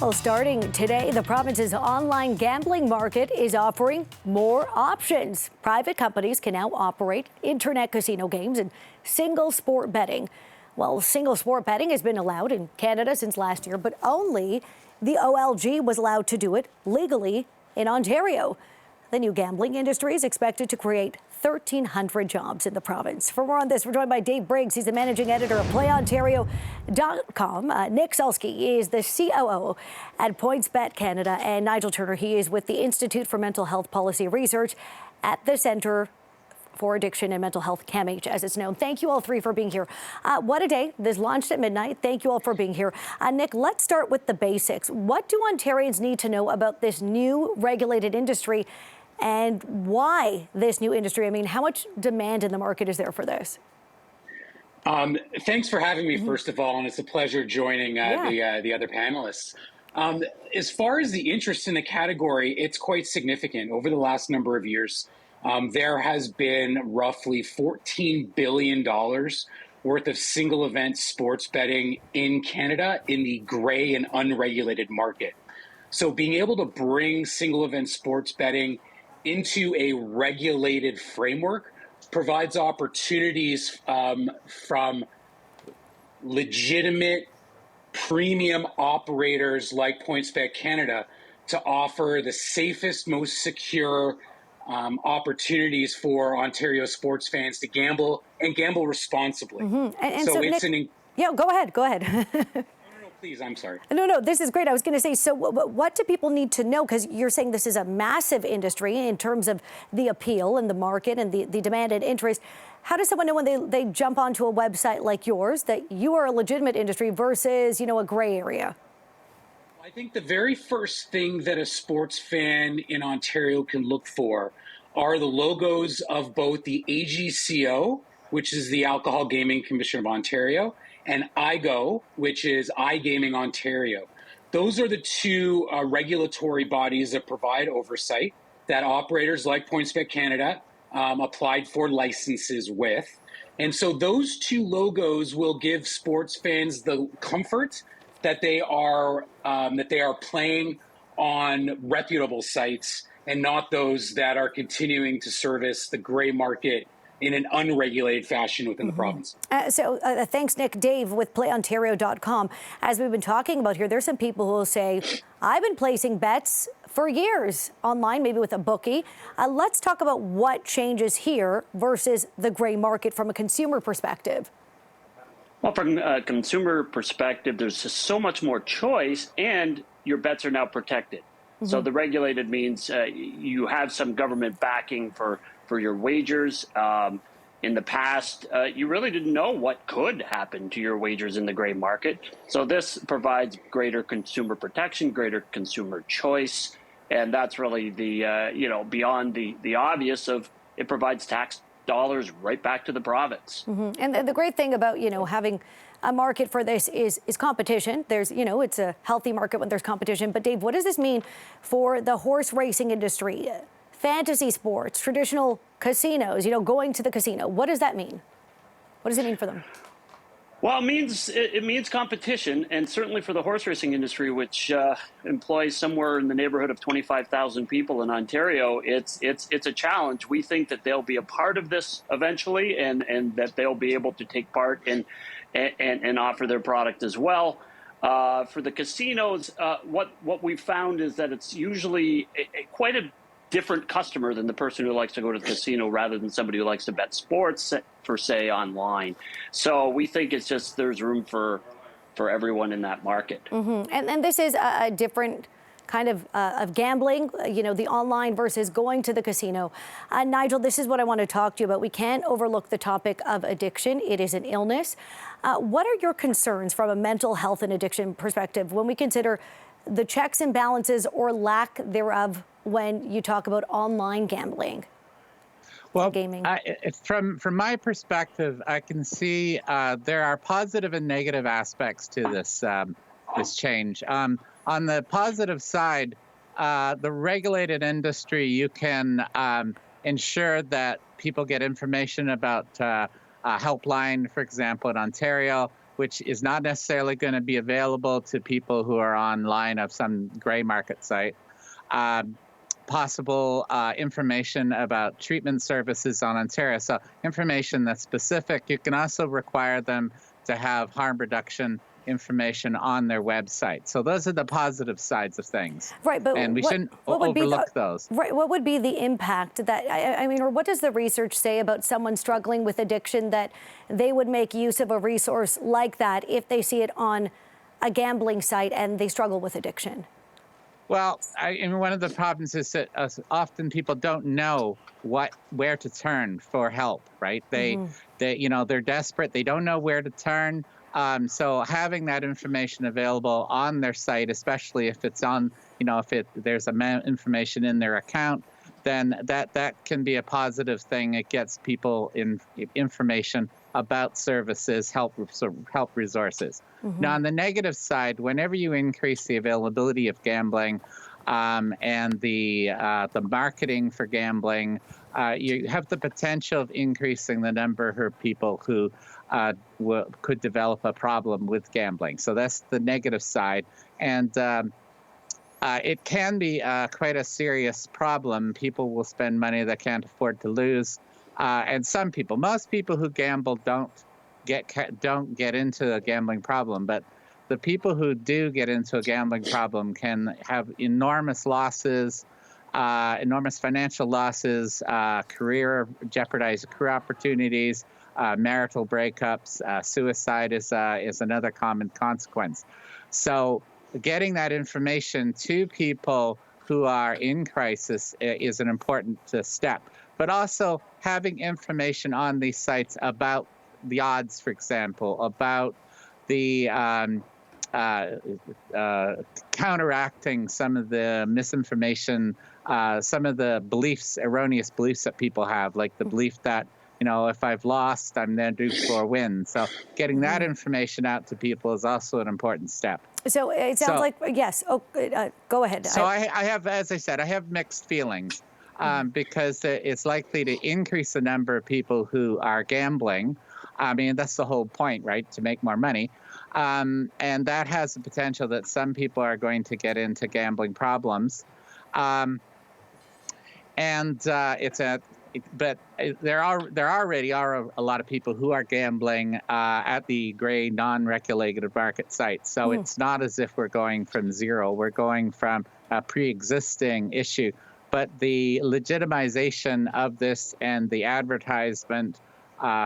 Well, starting today, the province's online gambling market is offering more options. Private companies can now operate internet casino games and single sport betting. Well, single sport betting has been allowed in Canada since last year, but only the OLG was allowed to do it legally in Ontario. The new gambling industry is expected to create 1,300 jobs in the province. For more on this, we're joined by Dave Briggs. He's the managing editor of PlayOntario.com. Nick Sulsky is the COO at PointsBet Canada. And Nigel Turner, he is with the Institute for Mental Health Policy Research at the Centre for Addiction and Mental Health, CAMH, as it's known. Thank you all three for being here. What a day. This launched at midnight. Thank you all for being here. Nick, let's start with the basics. What do Ontarians need to know about this new regulated industry and why this new industry? I mean, how much demand in the market is there for this? Thanks for having me, first of all, and it's a pleasure joining the other panelists. As far as the interest in the category, it's quite significant. Over the last number of years, there has been roughly $14 billion worth of single event sports betting in Canada in the gray and unregulated market. So being able to bring single event sports betting into a regulated framework provides opportunities from legitimate premium operators like PointsBet Canada to offer the safest, most secure opportunities for Ontario sports fans to gamble and gamble responsibly. So it's Nick, go ahead. Please, I'm sorry. No, this is great. I was going to say, so what do people need to know? Because you're saying this is a massive industry in terms of the appeal and the market and the demand and interest. How does someone know when they jump onto a website like yours that you are a legitimate industry versus, a gray area? I think the very first thing that a sports fan in Ontario can look for are the logos of both the AGCO, which is the Alcohol Gaming Commission of Ontario, and IGO, which is iGaming Ontario. Those are the two regulatory bodies that provide oversight that operators like PointsBet Canada applied for licenses with. And so those two logos will give sports fans the comfort that they are playing on reputable sites and not those that are continuing to service the gray market in an unregulated fashion within the province. Thanks, Nick. Dave with PlayOntario.com. As we've been talking about here, there's some people who will say, I've been placing bets for years online, maybe with a bookie. Let's talk about what changes here versus the gray market from a consumer perspective. Well, from a consumer perspective, there's just so much more choice, and your bets are now protected. So the regulated means you have some government backing for your wagers. In the past, you really didn't know what could happen to your wagers in the gray market. So this provides greater consumer protection, greater consumer choice, and that's really the beyond the obvious of it provides tax dollars right back to the province. And the great thing about having a market for this is competition. There's it's a healthy market when there's competition. But Dave, what does this mean for the horse racing industry? Fantasy sports, traditional casinos, going to the casino. What does that mean? What does it mean for them? Well, it means competition, and certainly for the horse racing industry, which employs somewhere in the neighborhood of 25,000 people in Ontario, it's a challenge. We think that they'll be a part of this eventually, and that they'll be able to take part and offer their product as well. For the casinos, what we've found is that it's usually quite a different customer than the person who likes to go to the casino rather than somebody who likes to bet sports for, say, online. So we think it's just there's room for everyone in that market. And this is a different kind of gambling, the online versus going to the casino. Nigel, this is what I want to talk to you about. We can't overlook the topic of addiction. It is an illness. What are your concerns from a mental health and addiction perspective when we consider the checks and balances or lack thereof when you talk about online gambling? Well, gaming? From my perspective, I can see there are positive and negative aspects to this change. On the positive side, the regulated industry, you can ensure that people get information about a helpline, for example, in Ontario, which is not necessarily going to be available to people who are online of some gray market site. Possible information about treatment services on Ontario. So information that's specific. You can also require them to have harm reduction information on their website. So those are the positive sides of things. Right, but and we shouldn't overlook those. Right, what would be the impact that, I mean, or what does the research say about someone struggling with addiction that they would make use of a resource like that if they see it on a gambling site and they struggle with addiction? Well, I mean, one of the problems is that often people don't know where to turn for help, right? They they're desperate. They don't know where to turn. So having that information available on their site, especially if it's on, if there's information in their account, then that can be a positive thing. It gets people information about services, help resources. Now, on the negative side, whenever you increase the availability of gambling and the marketing for gambling, you have the potential of increasing the number of people who could develop a problem with gambling. So that's the negative side. And it can be quite a serious problem. People will spend money they can't afford to lose. And most people who gamble don't get into a gambling problem, but the people who do get into a gambling problem can have enormous losses, enormous financial losses, jeopardize career opportunities, marital breakups, suicide is another common consequence. So getting that information to people who are in crisis is an important step. But also having information on these sites about the odds, for example, about the counteracting some of the misinformation, some of the erroneous beliefs that people have, like the belief that, if I've lost, I'm then due for a win. So getting that information out to people is also an important step. So it sounds like, yes. Oh, go ahead. So I have, as I said, I have mixed feelings. Because it's likely to increase the number of people who are gambling. I mean, that's the whole point, right? To make more money. And that has the potential that some people are going to get into gambling problems. But there already are a lot of people who are gambling at the gray, non-regulated market sites. So it's not as if we're going from zero. We're going from a pre-existing issue. But the legitimization of this and the advertisement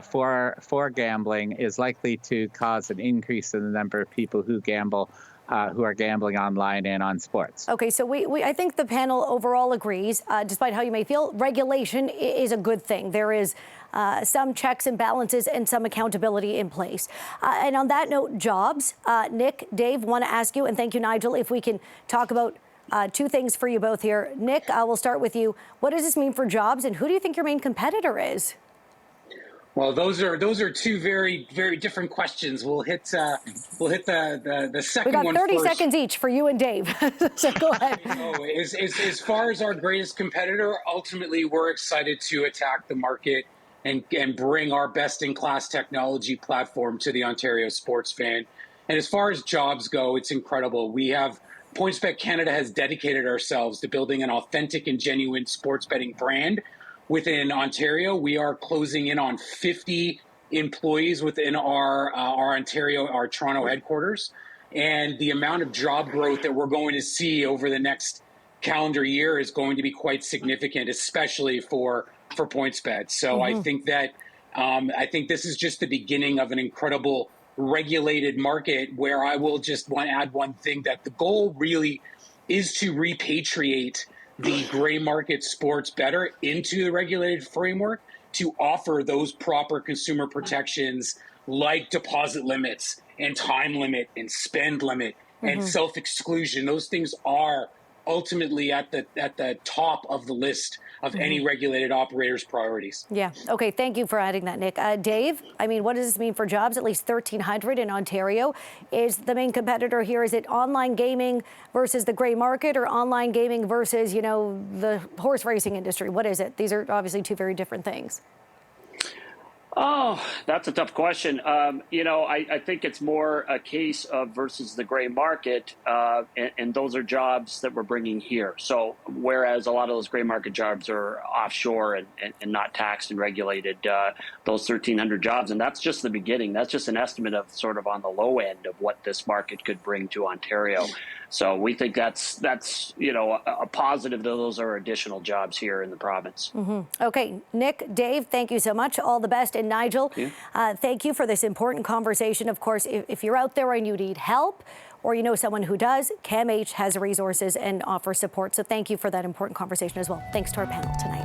for gambling is likely to cause an increase in the number of people who gamble, who are gambling online and on sports. Okay, so I think the panel overall agrees, despite how you may feel, regulation is a good thing. There is some checks and balances and some accountability in place. And on that note, jobs, Nick, Dave, want to ask you, and thank you, Nigel, if we can talk about two things for you both here. Nick, we'll start with you. What does this mean for jobs, and who do you think your main competitor is? Well, those are two very, very different questions. We'll hit the second one first. We got 30 seconds each for you and Dave. So go ahead. As far as our greatest competitor, ultimately we're excited to attack the market and bring our best-in-class technology platform to the Ontario sports fan. And as far as jobs go, it's incredible. We have PointsBet Canada has dedicated ourselves to building an authentic and genuine sports betting brand within Ontario. We are closing in on 50 employees within our Toronto headquarters. And the amount of job growth that we're going to see over the next calendar year is going to be quite significant, especially for PointsBet. So I think that I think this is just the beginning of an incredible regulated market, where I will just want to add one thing, that the goal really is to repatriate the gray market sports better into the regulated framework to offer those proper consumer protections like deposit limits and time limit and spend limit and self-exclusion. Those things are ultimately at the top of the list of any regulated operator's priorities. Yeah. Okay. Thank you for adding that, Nick. Dave, I mean, what does this mean for jobs? At least 1,300 in Ontario. Is the main competitor here, is it online gaming versus the gray market, or online gaming versus, the horse racing industry? What is it? These are obviously two very different things. Oh, that's a tough question. I think it's more a case of versus the gray market, and those are jobs that we're bringing here. So whereas a lot of those gray market jobs are offshore and not taxed and regulated, those 1,300 jobs, and that's just the beginning. That's just an estimate of sort of on the low end of what this market could bring to Ontario. So we think that's a positive. Those are additional jobs here in the province. Okay, Nick, Dave, thank you so much. All the best. And Nigel, thank you for this important conversation. Of course, if you're out there and you need help or you know someone who does, CAMH has resources and offers support. So thank you for that important conversation as well. Thanks to our panel tonight.